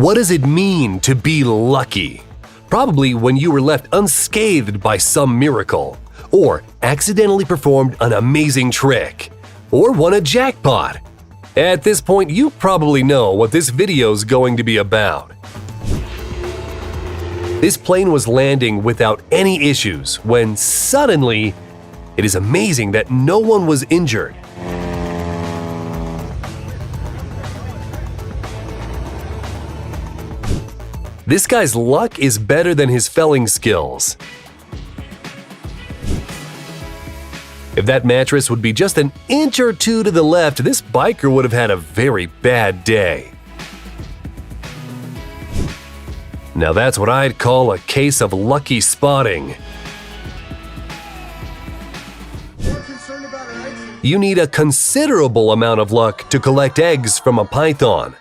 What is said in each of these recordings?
What does it mean to be lucky? Probably when you were left unscathed by some miracle, or accidentally performed an amazing trick, or won a jackpot. At this point, you probably know what this video's going to be about. This plane was landing without any issues when suddenly, it is amazing that no one was injured. This guy's luck is better than his felling skills. If that mattress would be just an inch or two to the left, this biker would have had a very bad day. Now that's what I'd call a case of lucky spotting. You need a considerable amount of luck to collect eggs from a python.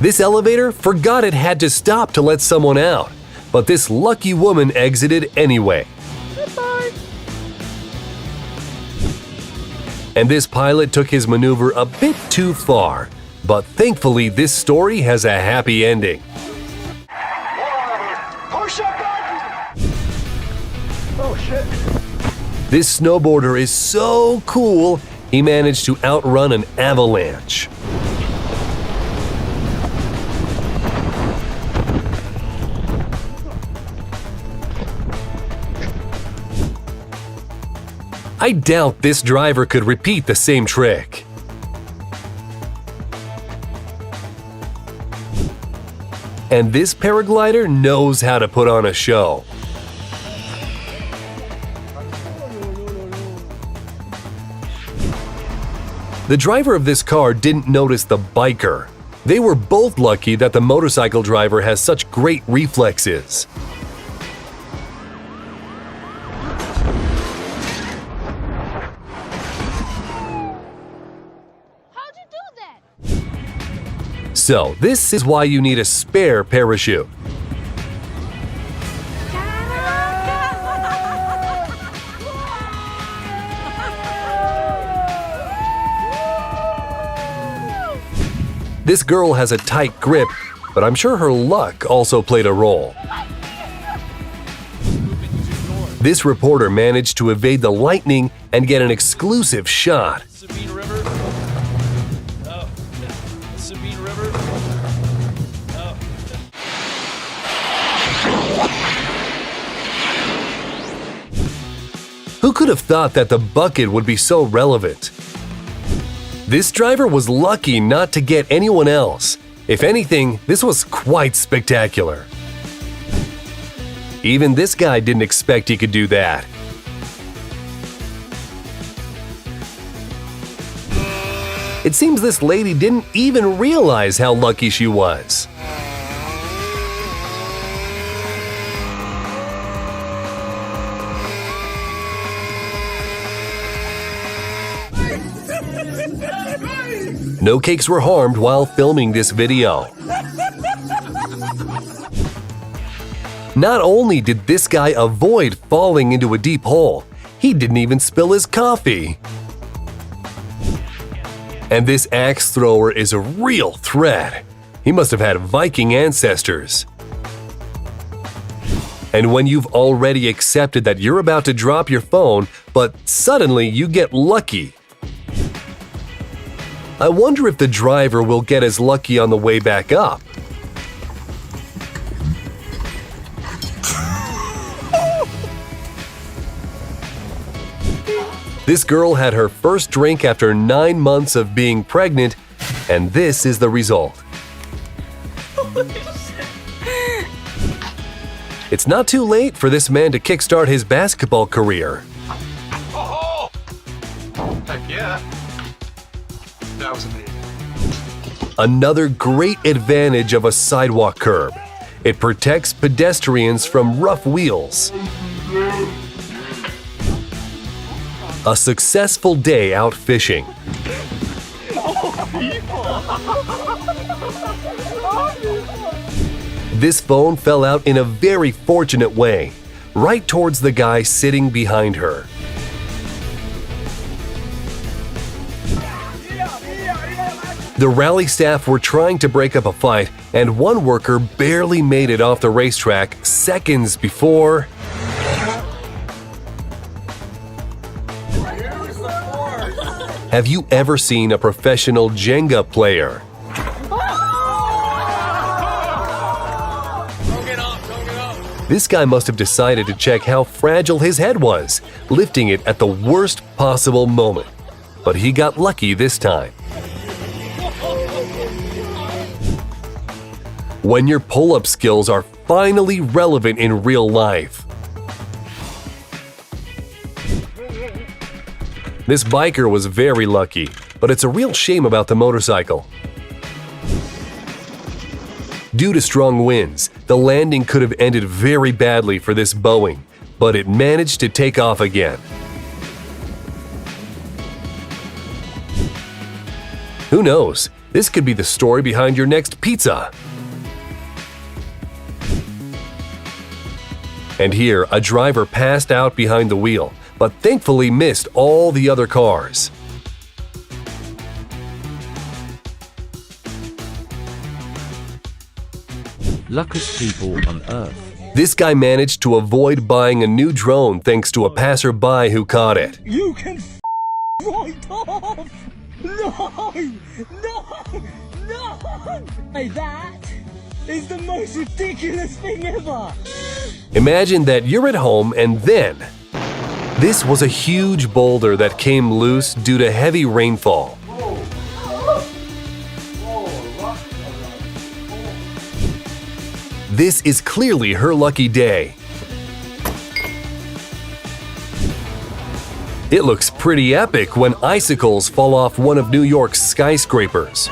This elevator forgot it had to stop to let someone out, but this lucky woman exited anyway. Goodbye. And this pilot took his maneuver a bit too far, but thankfully this story has a happy ending. Push up button! Oh shit. This snowboarder is so cool, he managed to outrun an avalanche. I doubt this driver could repeat the same trick. And this paraglider knows how to put on a show. The driver of this car didn't notice the biker. They were both lucky that the motorcycle driver has such great reflexes. So, this is why you need a spare parachute. This girl has a tight grip, but I'm sure her luck also played a role. This reporter managed to evade the lightning and get an exclusive shot. Who could have thought that the bucket would be so relevant? This driver was lucky not to get anyone else. If anything, this was quite spectacular. Even this guy didn't expect he could do that. It seems this lady didn't even realize how lucky she was. No cakes were harmed while filming this video. Not only did this guy avoid falling into a deep hole, he didn't even spill his coffee. And this axe thrower is a real threat. He must have had Viking ancestors. And when you've already accepted that you're about to drop your phone, but suddenly you get lucky, I wonder if the driver will get as lucky on the way back up. This girl had her first drink after 9 months of being pregnant, and this is the result. It's not too late for this man to kickstart his basketball career. Oh, heck yeah. That was amazing. Another great advantage of a sidewalk curb. It protects pedestrians from rough wheels. A successful day out fishing. This phone fell out in a very fortunate way, right towards the guy sitting behind her. The rally staff were trying to break up a fight, and one worker barely made it off the racetrack seconds before… Have you ever seen a professional Jenga player? This guy must have decided to check how fragile his head was, lifting it at the worst possible moment. But he got lucky this time. When your pull-up skills are finally relevant in real life. This biker was very lucky, but it's a real shame about the motorcycle. Due to strong winds, the landing could have ended very badly for this Boeing, but it managed to take off again. Who knows? This could be the story behind your next pizza. And here, a driver passed out behind the wheel, but thankfully missed all the other cars. Luckiest people on earth. This guy managed to avoid buying a new drone thanks to a passerby who caught it. You can right off! No! No! No! Hey, that is the most ridiculous thing ever! Imagine that you're at home and then… This was a huge boulder that came loose due to heavy rainfall. This is clearly her lucky day. It looks pretty epic when icicles fall off one of New York's skyscrapers.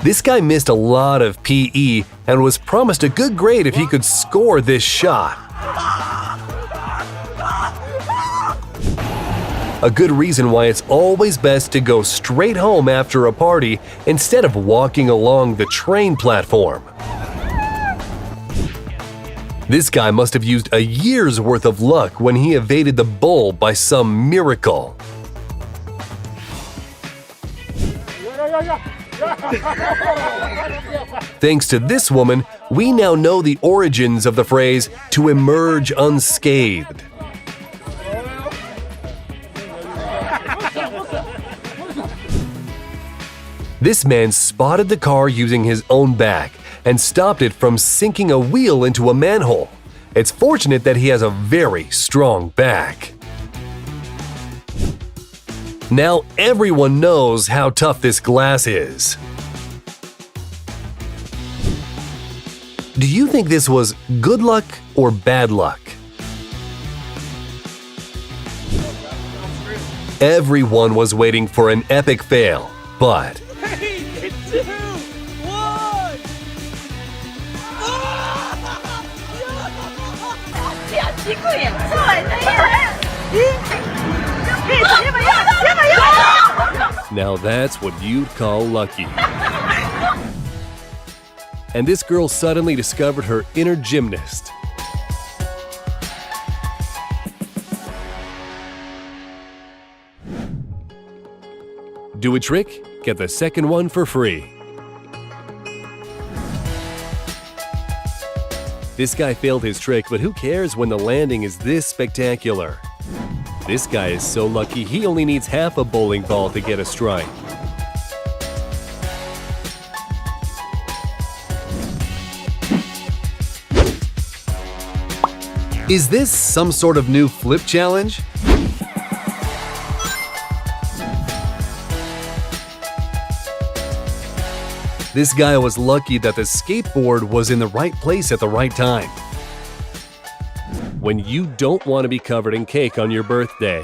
This guy missed a lot of PE and was promised a good grade if he could score this shot. A good reason why it's always best to go straight home after a party instead of walking along the train platform. This guy must have used a year's worth of luck when he evaded the bull by some miracle. Thanks to this woman, we now know the origins of the phrase "to emerge unscathed." This man spotted the car using his own back and stopped it from sinking a wheel into a manhole. It's fortunate that he has a very strong back. Now everyone knows how tough this glass is. Do you think this was good luck or bad luck? Everyone was waiting for an epic fail, but… 3, 2, 1! Now that's what you'd call lucky. And this girl suddenly discovered her inner gymnast. Do a trick? Get the second one for free. This guy failed his trick, but who cares when the landing is this spectacular? This guy is so lucky he only needs half a bowling ball to get a strike. Is this some sort of new flip challenge? This guy was lucky that the skateboard was in the right place at the right time. When you don't want to be covered in cake on your birthday.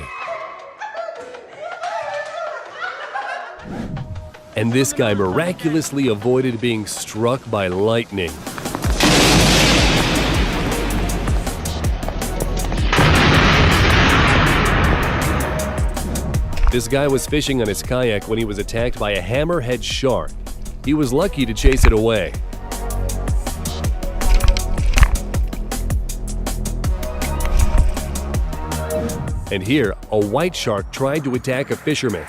And this guy miraculously avoided being struck by lightning. This guy was fishing on his kayak when he was attacked by a hammerhead shark. He was lucky to chase it away. And here, a white shark tried to attack a fisherman.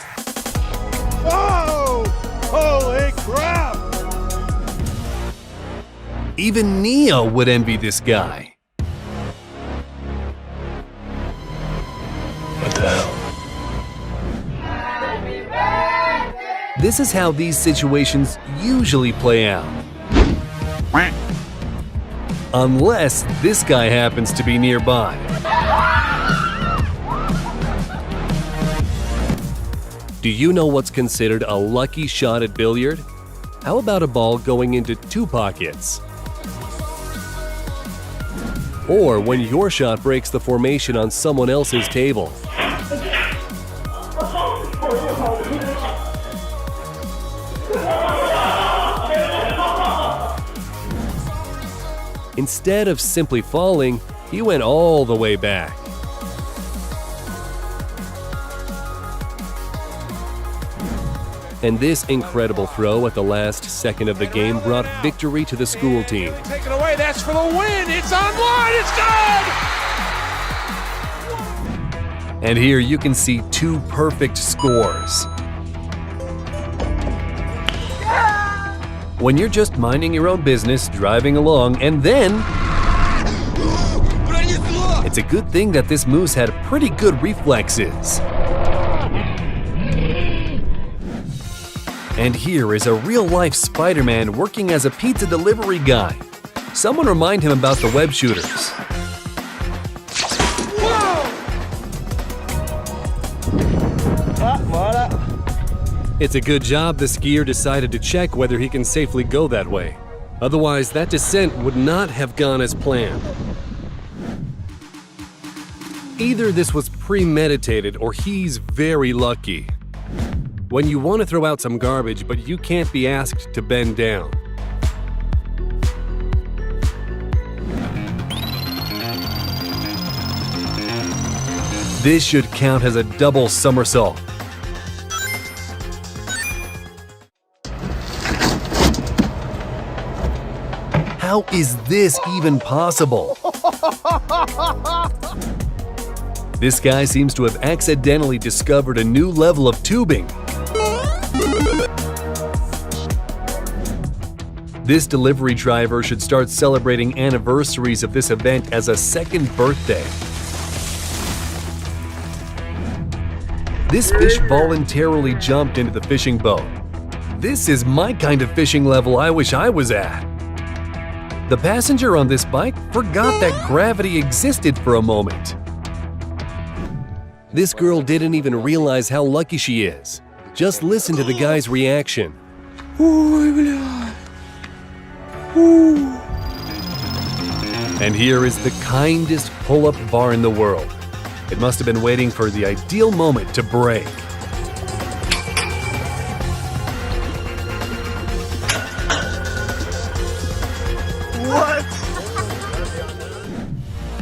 Whoa! Holy crap! Even Neo would envy this guy. What the hell? This is how these situations usually play out. Unless this guy happens to be nearby. Do you know what's considered a lucky shot at billiard? How about a ball going into 2 pockets? Or when your shot breaks the formation on someone else's table. Instead of simply falling, he went all the way back. And this incredible throw at the last second of the game brought victory to the school team. Take it away, that's for the win! It's online, it's good! And here you can see 2 perfect scores. When you're just minding your own business, driving along, and then... It's a good thing that this moose had pretty good reflexes. And here is a real-life Spider-Man working as a pizza delivery guy. Someone remind him about the web shooters. It's a good job the skier decided to check whether he can safely go that way. Otherwise, that descent would not have gone as planned. Either this was premeditated or he's very lucky. When you want to throw out some garbage, but you can't be asked to bend down. This should count as a double somersault. How is this even possible? This guy seems to have accidentally discovered a new level of tubing. This delivery driver should start celebrating anniversaries of this event as a second birthday. This fish voluntarily jumped into the fishing boat. This is my kind of fishing level I wish I was at. The passenger on this bike forgot that gravity existed for a moment. This girl didn't even realize how lucky she is. Just listen to the guy's reaction. And here is the kindest pull-up bar in the world. It must have been waiting for the ideal moment to break. What?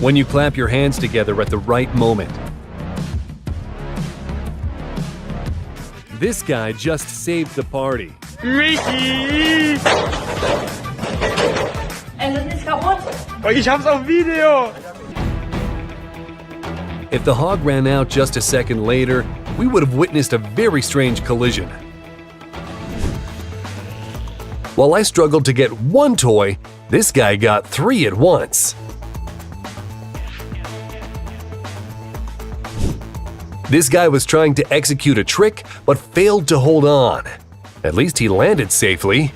When you clap your hands together at the right moment. This guy just saved the party. Mickey! Das ist kaputt. Oh, ich hab's auf Video! If the hog ran out just a second later, we would have witnessed a very strange collision. While I struggled to get 1 toy, this guy got 3 at once. This guy was trying to execute a trick, but failed to hold on. At least he landed safely.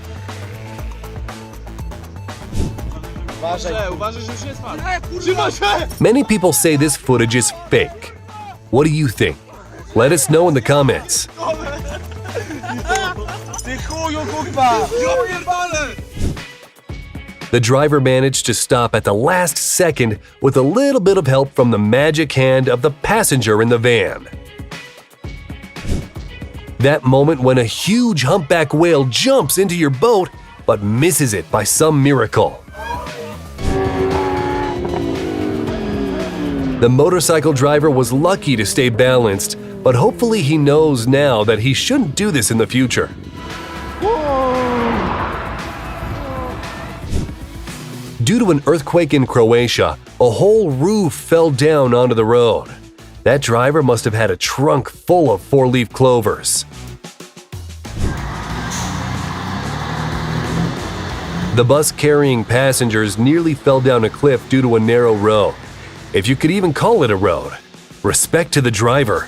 Many people say this footage is fake. What do you think? Let us know in the comments. The driver managed to stop at the last second with a little bit of help from the magic hand of the passenger in the van. That moment when a huge humpback whale jumps into your boat but misses it by some miracle. The motorcycle driver was lucky to stay balanced, but hopefully he knows now that he shouldn't do this in the future. Due to an earthquake in Croatia, a whole roof fell down onto the road. That driver must have had a trunk full of four-leaf clovers. The bus carrying passengers nearly fell down a cliff due to a narrow road. If you could even call it a road. Respect to the driver.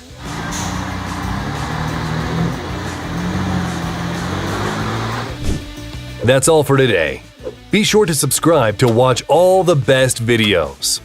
That's all for today. Be sure to subscribe to watch all the best videos.